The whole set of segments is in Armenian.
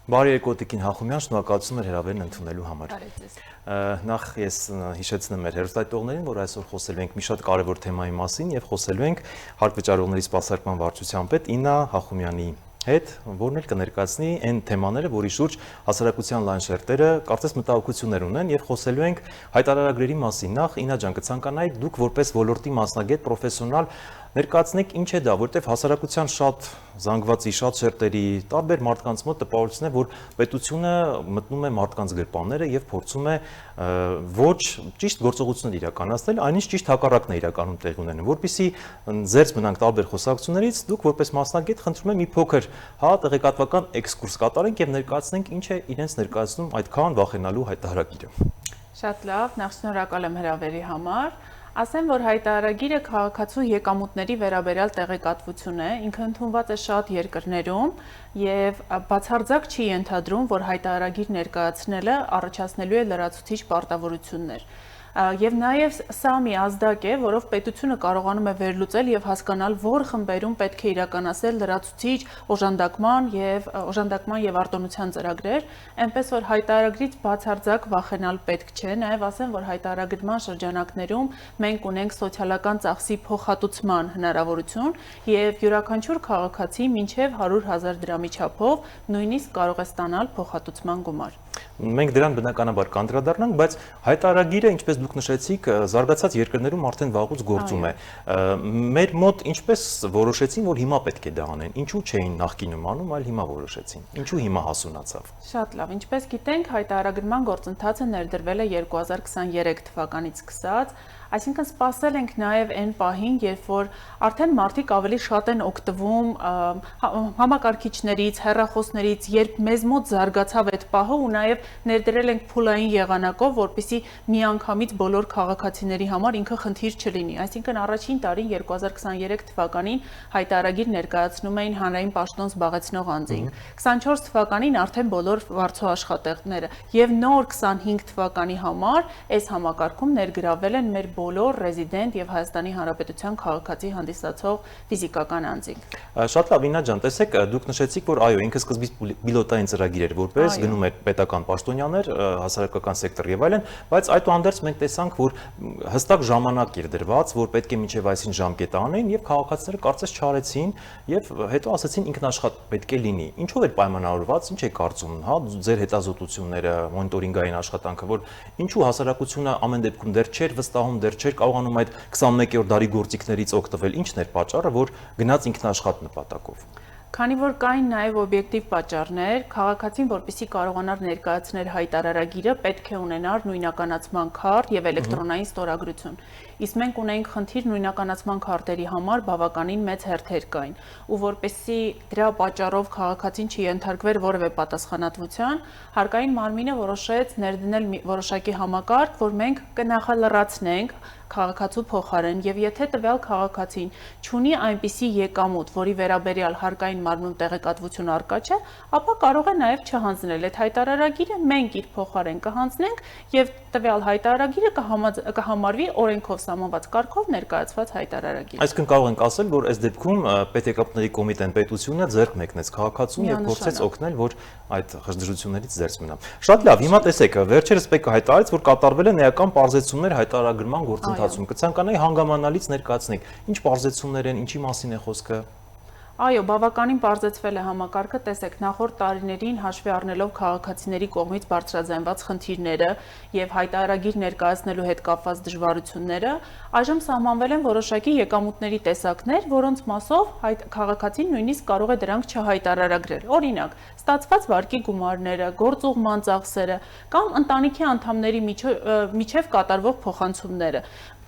Բարի երկոտիկին Հախումյան, շնորհակալություն հրավերն ընդունելու համար։ Նախ ես հիշեցնեմ մեր հեռուստատիտողներին, որ այսօր խոսելու ենք մի շատ կարևոր թեմայի մասին եւ խոսելու ենք հարկվճարողների սպասարկման վարչության պետ Իննա Հախումյանի հետ, որն էլ կներկայացնի այն թեմաները, որի շուրջ հասարակության լայն շերտերը կարծես մտահոգություններ ունեն եւ խոսելու ենք հայտարարագրերի մասին։ Նախ Իննա ջան, կցանկանայի դուք որպես ոլորտի մասնագետ, պրոֆեսիոնալ ներկայացնեք ինչ է դա, որտեվ հասարակության շատ զանգվածի, շատ շերտերի, տարբեր մարդկանց մոտ տպավորությունն է, որ պետությունը մտնում է մարդկանց գրպանները եւ փորձում է ոչ ճիշտ գործողություններ իրականացնել, այնինչ ճիշտ հակառակն է իրականում տեղի ունենում, որպեսզի զերծ մնանք տարբեր խոսակցություններից, դուք որպես մասնագետ խնդրում եմ մի փոքր տեղեկատվական էքսկուրս կատարենք եւ ներկայացնենք ինչ է իրենց ներկայացնում այդքան վախենալու հայտարարագիրը։ Շատ լավ, նախ շնորհակալ եմ հրավերի համար։ Ասեմ, որ հայտարարագիրը քաղաքացու եկամուտների վերաբերյալ տեղեկատվություն է, ինքը ընդունված է շատ երկրներում եւ բացարձակ չի ենթադրում, որ հայտարարագիր ներկայացնելը առաջացնելու է լրացուցիչ պարտավորություններ։ Եվ նաև սա մի ազդակ է, որով պետությունը կարողանում է վերլուծել եւ հասկանալ, որ խմբերում պետք է իրականացնել լրացուցիչ օժանդակման եւ արտոնության ծրագրեր, այնպես որ հայտարարագրից բացարձակ վախենալ պետք չէ, նաև ասեմ, որ հայտարարագրման շրջանակներում մենք ունենք սոցիալական ծախսի փոխհատուցման հնարավորություն եւ յուրաքանչյուր քաղաքացի մինչեւ 100,000 դրամի չափով նույնիսկ կարող է ստանալ փոխհատուցման գումար։ Մենք դրան բնականաբար կանդրադառնանք, բայց հայտարարագիրը, ինչպես դուք նշեցիք, զարգացած երկրներում արդեն վաղուց գործում է։ Մեր մոտ ինչպես որոշեցին, որ հիմա պետք է դա անեն։ Ինչու չէին նախկինում անում, այլ հիմա որոշեցին։ Ինչու հիմա հասունացավ։ Շատ լավ, ինչպես գիտենք, հայտարարագրման գործընթացը ներդրվել է 2023 թվականից սկսած, այսինքն սպասել ենք նաև այն պահին, երբ որ արդեն մարդիկ ավելի շատ են օգտվում համակարգիչներից, հեռախոսներից, երբ մեզ մոտ զարգացավ այդ պահը ու նաև ներդրել ենք փուլային եղանակով, որպեսզի միանգամից բոլոր քաղաքացիների համար ինքը խնդիր չլինի։ Այսինքն առաջին տարին 2023 թվականին հայտարարագիր ներկայացնում էին հանրային պաշտոն զբաղեցնող անձինք։ 24 թվականին արդեն բոլոր վարձու աշխատողները եւ նոր 25 թվականի համար այս համակարգում ներգրավել են մեր բոլոր ռեզիդենտ եւ Հայաստանի Հանրապետության քաղաքացի հանդիսացող ֆիզիկական անձինք։ Շատ լավ, Իննա ջան, տեսեք, դուք նշեցիք, որ այո, ինքը սկզբից պիլոտային ծրագիր էր, որպես գնում էր պետական պաշտոնյաներ, հասարակական սեկտոր եւ այլն, բայց այդուհանդերձ մենք տեսանք, որ հստակ ժամանակ էր դրված, որ պետք է մինչեւ այսին ժամկետը անեն եւ քաղաքացիները կարծես չարեցին եւ հետո ասացին ինքնաշխատ պետք է լինի։ Ինչով էր պայմանավորված, ինչ է կարծում, հա, ձեր հետազոտությունները, մոնիտորինգային աշխատանքը, որ ինչու հասարակությունը ամեն դեպքում դեռ չէր վստահում, դեռ չէր կարողանում այդ 21-րդ դարի գործիքներից օգտվել, ինչն էր պատճառը, որ գնաց ինքնաշխատ նպատակով։ Քանի որ կային նաև օբյեկտիվ պատճառներ, քաղաքացին, որպեսզի կարողանար ներկայացնել հայտարարագիրը, պետք է ունենար նույնականացման քարտ եւ էլեկտրոնային ստորագրություն։ Իսկ մենք ունենք խնդիր նույնականացման քարտերի համար բավականին մեծ հերթեր կային, ու որպեսզի դրա պատճառով քաղաքացին չենթարկվեր որևէ պատասխանատվության, հարկային մարմինը որոշեց ներդնել որոշակի համակարգ, որ մենք կնախալրացնենք քաղաքացու փոխարեն եւ եթե տվյալ քաղաքացին չունի այնպիսի եկամուտ, որի վերաբերյալ հարկային մարմնում տեղեկատվություն առկա չէ, ապա կարող է նաեւ չհանձնել այդ հայտարարագիրը, մենք իր փոխարեն կհանձնենք եւ տվյալ հայտարարագիրը կհամարվի օրենքով սահմանված կարգով ներկայացված հայտարարագիր։ Այսինքն կարող ենք ասել, որ այս դեպքում պետեկապների կոմիտեն պետությունը ձեռք մեկնեց քաղաքացուն եւ փորձեց օգնել, որ այդ խժդժություններից զերծ մնա։ Շատ լավ, հիմա տեսեք, վերջերս ՊԿ հայտարարեց, որ կատարվել են էական պարզեցումներ հայտարարագրման գործընթացում։ Կցանկանայի հանգամանալից ներկայացնենք, ինչ պարզեցումներ են, ինչի մասին է խոսքը։ Այո, բավականին պարզեցվել է համակարգը, տեսեք, նախորդ տարիներին հաշվի առնելով քաղաքացիների կողմից բարձրաձայնված խնդիրները եւ հայտարարագիր ներկայացնելու հետ կապված դժվարությունները, այժմ սահմանվել են որոշակի եկամուտների տեսակներ, որոնց մասով քաղաքացին նույնիսկ կարող է դրանք չհայտարարագրել։ Օրինակ, ստացված վարկի գումարները, գործուղման ծախսերը կամ ընտանիքի անդամների միջև կատարվող փոխանցումները։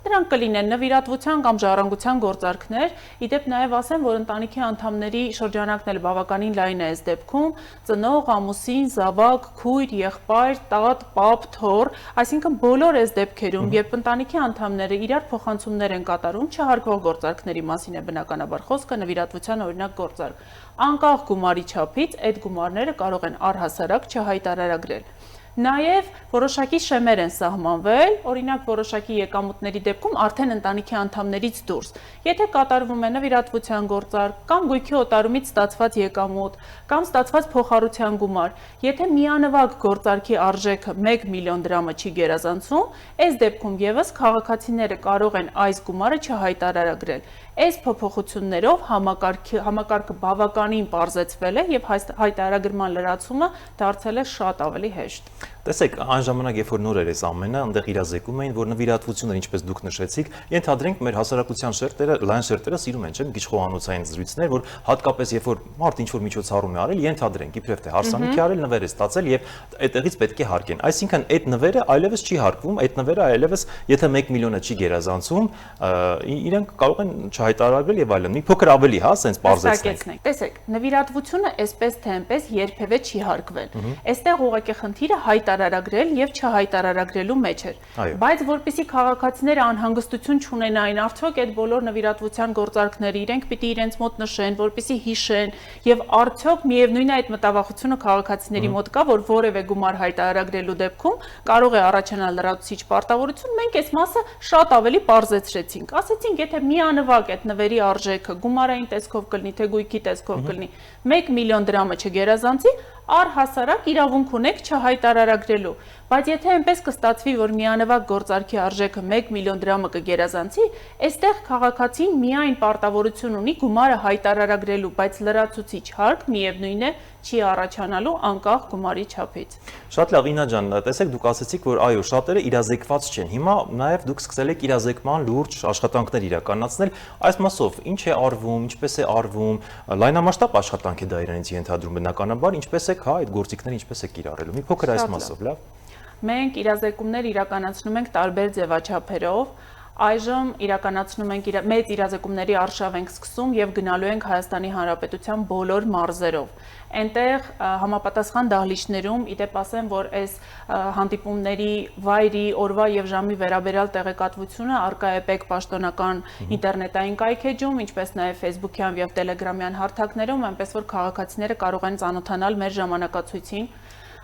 Դրանք կլինեն նվիրատվության կամ ժառանգության գործարքներ, իդեպ նաև ասեմ, որ ընտանիքի անդամների շրջանակն էլ բավականին լայն է այս դեպքում, ծնող, ամուսին, զավակ, քույր, եղբայր, տատ, պապ, թոռ, այսինքն բոլոր այս դեպքերում, երբ ընտանիքի անդամները իրար փոխանցումներ են կատարում, չհարկվող գործարքների մասին է բնականաբար խոսքը, նվիրատվության օրինակ գործարք, անկախ գումարի չափից այդ գումարները կարող են առհասարակ չհայտարարագրել։ Նաև որոշակի շեմեր են սահմանվել, օրինակ որոշակի եկամուտների դեպքում արդեն ընտանիքի անդամներից դուրս։ Եթե կատարվում է նվիրատվության գործարք կամ գույքի օտարումից ստացված եկամուտ կամ ստացված փոխառության գումար, եթե միանվագ գործարքի արժեքը 1 միլիոն դրամը չի գերազանցում, այս դեպքում եւս քաղաքացիները կարող են այս գումարը չհայտարարագրել։ Այս փոփոխություններով համակարգը բավականին պարզեցվել է եւ հայտարարագրման լրացումը դարձել է շատ ավելի հեշտ։ Տեսեք, այն ժամանակ, երբ որ նոր էր այս ամենը, այնտեղ իրազեկում էին, որ նվիրատվությունը, ինչպես դուք նշեցիք, ենթադրենք մեր հասարակության շերտերը, լայն շերտերը սիրում են, չէ՞, մի քիչ խոհանոցային զրույցներ, որ հատկապես երբ որ մարդ ինչ-որ միջոցառում է արել, ենթադրենք, իբրև թե հարսանիք է արել, նվեր է ստացել եւ այդտեղից պետք է հարկեն։ Այսինքն այդ նվերը այլևս չի հարկվում, այդ նվերը այլևս, եթե 1 միլիոնը չի գերազանցում, իրենք կարող են չհայտարարվել եւ այլն։ Մի փոքր ավելի, հա, սենց բարձրացնենք։ Տեսեք, նվիրատվությունը այսպես թե այնպես երբևէ չի հարկվել։ Այստեղ ուղղակի խնդիրը հայտարարագրել եւ չհայտարարագրելու մեջ էր։ Բայց որpիսի քաղաքացիները անհանգստություն չունենային, արդյոք այդ բոլոր նվիրատվության գործարքները իրենք պիտի իրենց մոտ նշեն, որpիսի հիշեն եւ արդյոք միևնույն է այդ մտավախությունը քաղաքացիների մոտ կա, որ որևէ գումար հայտարարագրելու դեպքում կարող է առաջանալ լրացուցիչ պարտավորություն, մենք այս մասը շատ ավելի պարզեցրեցինք։ Ասեցինք, եթե միանվագ այդ նվերի արժեքը գումարային տեսքով կլինի, թե գույքի տեսքով կլինի, 1 միլիոն դրամը չգերազանցի, առհասարակ իրավունք ունեք չհայտարարագրելու, բայց եթե այնպես կստացվի, որ միանվագ գործարքի արժեքը 1 միլիոն դրամը կգերազանցի, այստեղ քաղաքացին միայն պարտավորություն ունի գումարը հայտարարագրելու, բայց լրացուցիչ հարկ միևնույն է չի առաջանալու անկախ գումարի չափից։ Շատ լավ, Ինա ջան, տեսեք, դուք ասացիք, որ այո, շատերը իրազեկված չեն։ Հիմա նաև դուք սկսել եք իրազեկման լուրջ աշխատանքներ իրականացնել։ Այս մասով ինչ է արվում, ինչպես է արվում, լայնամասշտաբ աշխատանք է դա իրենից ենթադրում բնականաբար, ինչպես եք, հա, այդ գործիքները ինչպես եք կիրառելու։ Մի փոքր այս մասով, լավ։ Մենք իրազեկումներ իրականացնում ենք տարբեր ձևաչափերով։ Այժմ իրականացնում ենք մեծ իրազեկումների արշավ ենք սկսում եւ գնալու ենք Հայաստանի Հանրապետության բոլոր մարզերով։ Այնտեղ համապատասխան դահլիճներում, իդեպ ասեմ, որ այս հանդիպումների վայրի, օրվա եւ ժամի վերաբերյալ տեղեկատվությունը առկա է ՊԵԿ պաշտոնական ինտերնետային կայքեջում, ինչպես նաեւ Facebook-յան եւ Telegram-յան հարթակներում, այնպես որ քաղաքացիները կարող են ծանոթանալ մեր ժամանակացույցին։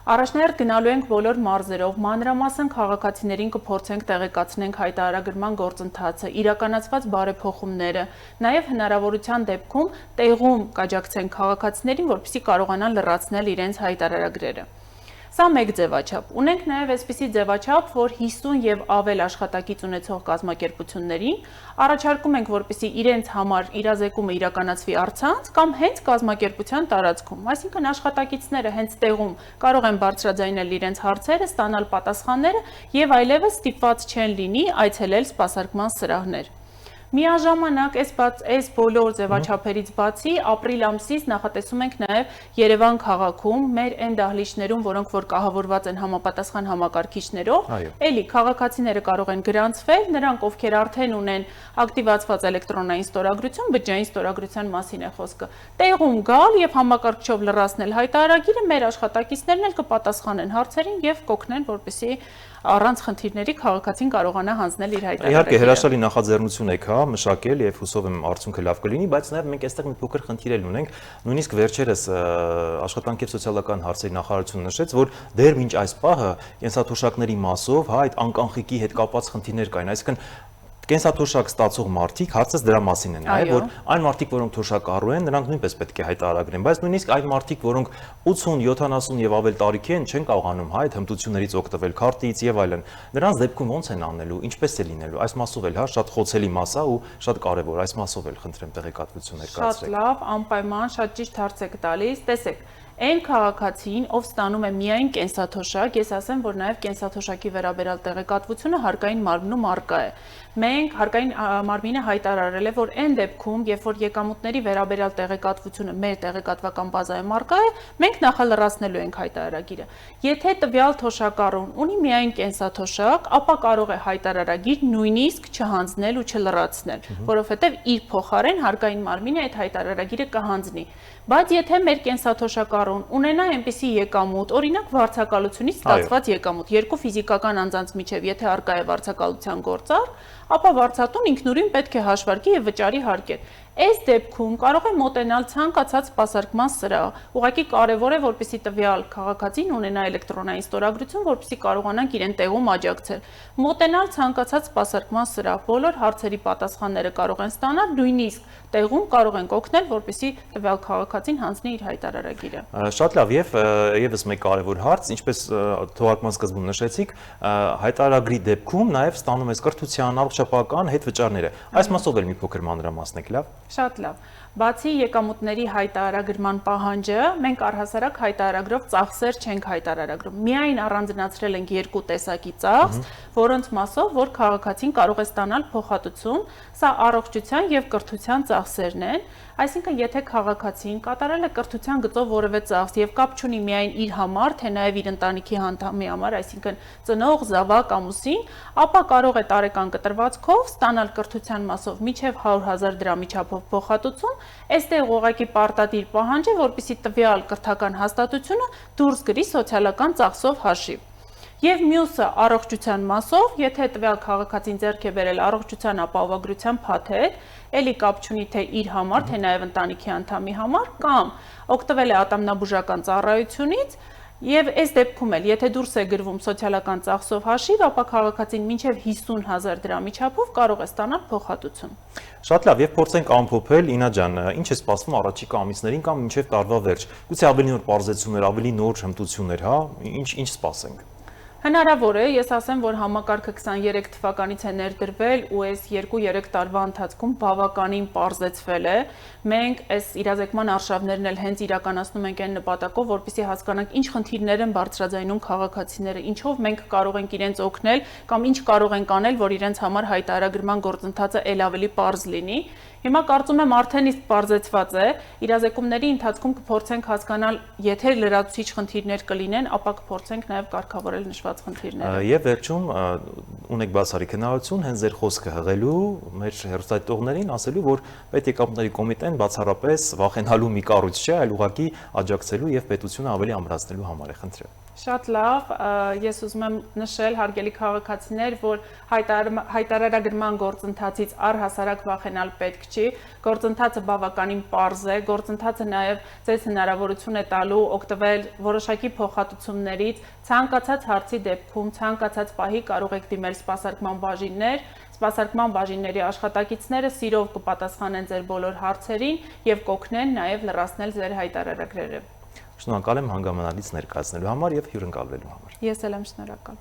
Առաջնահերթ գնալու ենք բոլոր մարզերով, մանրամասն քաղաքացիներին կփորձենք տեղեկացնենք հայտարարագրման գործընթացը, իրականացված բարեփոխումները, նաև հնարավորության դեպքում տեղում կաջակցենք քաղաքացիներին, որպեսզի կարողանան լրացնել իրենց հայտարարագրերը։ Սա մեկ ձևաչափ։ Ունենք նաև այսպիսի ձևաչափ, որ 50 եւ ավել աշխատակից ունեցող կազմակերպություններին առաջարկում ենք, որպեսզի իրենց համար իրազեկումը իրականացվի առցանց կամ հենց կազմակերպության տարածքում։ Այսինքն աշխատակիցները հենց տեղում կարող են բարձրաձայնել իրենց հարցերը, ստանալ պատասխանները եւ այլևս ստիպված չեն լինի այցելել սպասարկման սրահներ։ Միաժամանակ այս բոլոր ձևաչափերից բացի ապրիլ ամսից նախատեսում ենք նաև Երևան քաղաքում մեր այն դահլիճներում, որոնք որ կահավորված են համապատասխան համակարգիչներով, էլի քաղաքացիները կարող են գրանցվել, նրանք ովքեր արդեն ունեն ակտիվացված էլեկտրոնային ստորագրություն, բջջային ստորագրության մասին է խոսքը, տեղում գալ եւ համակարգչով լրացնել հայտարարագիրը, մեր աշխատակիցներն էլ կպատասխանեն հարցերին եւ կօգնեն, որպեսզի առանց խնդիրների քաղաքացին կարողանա հանձնել իր հայտարարությունը։ Իհարկե հրաշալի նախաձեռնություն եք, հա, մշակել եւ հուսով եմ արդյունքը լավ կլինի, բայց նաեւ մենք այստեղ մի փոքր խնդիր էլ ունենք, նույնիսկ վերջերս աշխատանքի եւ սոցիալական հարցերի նախարարությունը նշեց, որ դեռ մինչ այս պահը կենսաթոշակների մասով, հա, այդ անկախնիկի հետ կապված խնդիրներ կային, այսինքն կենսաթոշակ ստացող մարդիկ, հարցս դրա մասին են, այ որ այն մարդիկ, որոնք թոշակառու են, նրանք նույնպես պետք է հայտարարագրեն, բայց նույնիսկ այն մարդիկ, որոնք 80, 70 եւ ավել տարիքի են, չեն կարողանում այդ հմտություններից օգտվել, քարտից եւ այլն։ Նրանց դեպքում ո՞նց են անելու, ինչպես է լինելու։ Այս մասով էլ, հա, շատ խոցելի մաս է ու շատ կարեւոր, այս մասով էլ խնդրեմ տեղեկատվություն ներկայացրեք։ Շատ լավ, անպայման, շատ ճիշտ հարց եք տալիս։ Տեսեք, այն քաղաքացին, ով ստանում է միայն կենսաթոշակ, ես ասեմ, որ նաև կենսաթոշակի վերաբերյալ տեղեկատվությունը հարկային մարմնում առկա է։ Մենք հարկային մարմինը հայտարարել է, որ այն դեպքում, երբ որ եկամուտների վերաբերյալ տեղեկատվությունը մեր տեղեկատվական բազայում առկա է, մենք նախալրացնելու ենք հայտարարագիրը։ Եթե տվյալ թոշակառուն ունի միայն կենսաթոշակ, ապա կարող է հայտարարագիր նույնիսկ չհանձնել ու չլրացնել, որովհետև իր փոխարեն հարկային մարմինը այդ հայտարարագիրը կհանձնի։ Բայց եթե մեր կենսաթոշակառուն ունենա այնպիսի եկամուտ, օրինակ վարձակալությունից ստացված եկամուտ, երկու ֆիզիկական անձանց միջև, եթե առկա է վարձակալության գործարք, ապա վարձատուն ինքնուրույն պետք է հաշվարկի եւ վճարի հարկեր։ Այս դեպքում կարող է մոտենալ ցանկացած սպասարկման սրահ։ Ուղղակի կարևոր է, որպեսզի տվյալ քաղաքացին ունենա էլեկտրոնային ստորագրություն, որպեսզի կարողանանք իրեն տեղում աջակցել։ Մոտենալ ցանկացած սպասարկման սրահ, բոլոր հարցերի պատասխանները կարող են ստանալ, նույնիսկ տեղում կարող ենք օգնել, որպեսզի տվյալ քաղաքացին հանձնի իր հայտարարագիրը։ Շատ լավ, եւ եւս մեկ կարևոր հարց, ինչպես թողարկման սկզբում նշեցիք, հայտարարագրի դեպքում նաեւ ստանում ես կրթության, առողջապահական հետվճարները։ Այս մասով էլ մի փոքր մանրամասնեք, լավ։ Շատ լավ։ Բացի եկամուտների հայտարարագրման պահանջը, մենք առհասարակ հայտարարագրով ծախսեր չենք հայտարարագրում։ Միայն առանձնացրել ենք երկու տեսակի ծախս, որոնց մասով որ քաղաքացին կարող է ստանալ փոխհատուցում, սա առողջության եւ կրթության ծախսերն են, այսինքն եթե քաղաքացին կատարել է կրթության գծով որևէ ծախս եւ կապ չունի միայն իր համար, թե նաեւ իր ընտանիքի անդամի համար, այսինքն ծնող, զավակ, ամուսին, ապա կարող է տարեկան կտրվածքով ստանալ կրթության մասով մինչեւ 100,000 դրամի չափով փոխհատուցում, այստեղ ուղղակի պարտադիր պահանջ է, որպեսզի տվյալ կրթական հաստատությունը դուրս գրի սոցիալական ծախսով հաշիվ։ Եվ մյուսը առողջության մասով, եթե տվյալ քաղաքացին ձեռք է բերել առողջության ապահովագրության փաթեթ, էլի կապ չունի թե իր համար, թե նաև ընտանիքի անդամի համար, կամ օգտվել է ատամնաբուժական ծառայությունից, եւ այս դեպքում էլ, եթե դուրս է գրվում սոցիալական ծախսով հաշիվ, ապա քաղաքացին մինչև 50,000 դրամի չափով կարող է ստանալ փոխհատուցում։ Շատ լավ, եւ փորձենք ամփոփել, Ինա ջան, ինչ է սպասվում առաջիկա ամիսներին կամ մինչև տարվա վերջ։ Գուցե ավելի նոր բարձրացումներ, ավելի նոր հմտություններ, հա, ինչ սպասենք։ Հնարավոր է, ես ասեմ, որ համակարգը 23 թվականից է ներդրվել ու այս 2-3 տարվա ընթացքում բավականին պարզեցվել է։ Մենք այս իրազեկման արշավներն էլ հենց իրականացնում ենք այն նպատակով, որպեսզի հասկանանք ինչ խնդիրներ են բարձրաձայնում քաղաքացիները, ինչով մենք կարող ենք իրենց օգնել կամ ինչ կարող ենք անել, որ իրենց համար հայտարարագրման գործընթացը ել ավելի պարզ լինի։ Հիմա կարծում եմ արդեն իսկ պարզեցված է, իրազեկումների ընթացքում կփորձենք հասկանալ, եթե լրացուցիչ խնդիրներ կլինեն, ապա կփորձենք նաև կարգավորել նշված խնդիրները։ Եվ վերջում ունեք բացառիկ հնարավորություն հենց ձեր խոսքը հղելու մեր հեռուստադիտողներին, ասելու, որ պետեկամուտների կոմիտեն բացառապես վախենալու մի կառույց չէ, այլ ուղղակի աջակցելու եւ պետությունը ավելի ամրացնելու համար է, խնդրեմ։ Շատ լավ, ես ուզում եմ նշել, հարգելի քաղաքացիներ, որ հայտարարագրման գործընթացից առհասարակ վախենալ պետք չի, գործընթացը բավականին պարզ է, գործընթացը նաև ձեզ հնարավորություն է տալու օգտվել որոշակի փոխհատուցումներից, ցանկացած հարցի դեպքում, ցանկացած պահի կարող եք դիմել սպասարկման բաժիններ, սպասարկման բաժինների աշխատակիցները սիրով կպատասխանեն ձեր բոլոր հարցերին եւ կօգնեն նաև լրացնել ձեր հայտարարագրերը։ Շնորհակալ եմ հանգամանալից ներկայացնելու համար եւ հյուրընկալվելու համար։ Ես էլ եմ շնորհակալ։